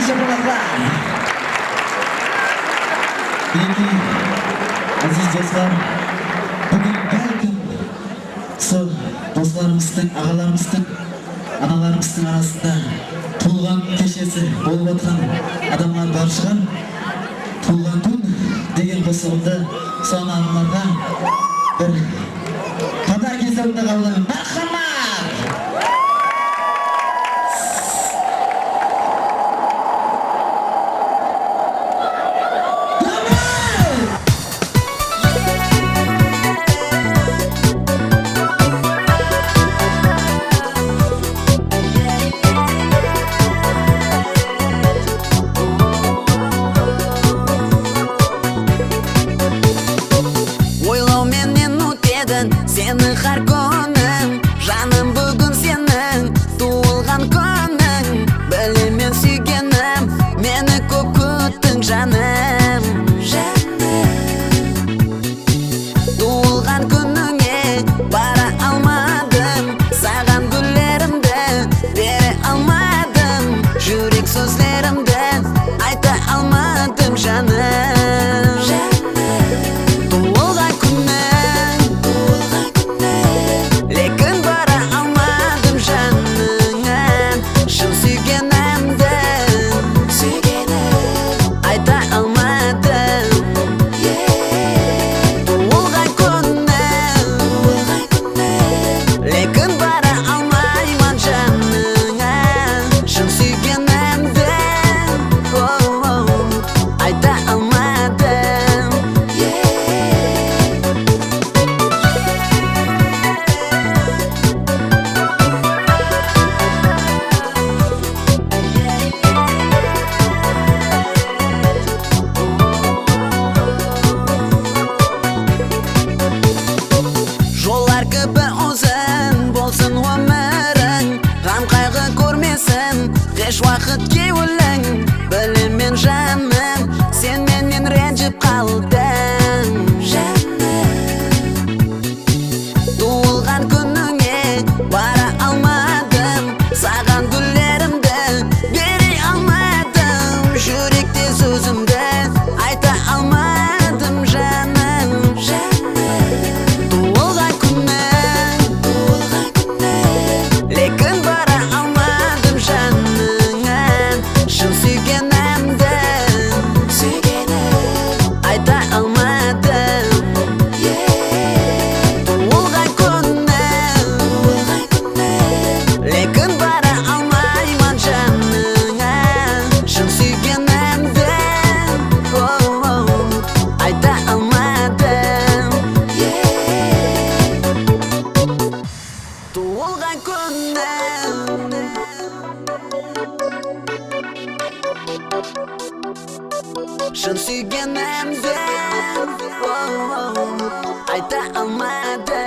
шапалақтар. Мінекей, әзіз достар, бүгін бәлкім сол достарымыздың, ағаларымыздың, аналарымыздың арасында туылған кешесі болып отқан адамдар бар шығар. Туылған күн деген қосылымды соны аналарға бір қатар кездерінде қабылдаймын. Мархамат! Сені har күнің, жаным бүгін сенің туылған күнің. Білемен сүйгенім, мені көп күттің жаным. Туылған күніңе бара алмадым, саған гүллерімді бере алмадым, жүрек сөздерімді айта алмадым жаным. Еш уақыт кеуілің, білемен жаным, сен менен ренжіп қалдың. Туылған күніңе бара алмадым, саған гүллерімді бере алмадым, жүректе сөзімді айта алмадым жаным. Туылған күнің, лекін бара алмадым жаным. Шын сүйгенімді айта алмадым. Туылған күнің, лекін бара алмаймын жаныңа. Шын сүйгенімді айта алмадым. Туылған күнің, шын сүйгенімді айта алмадым.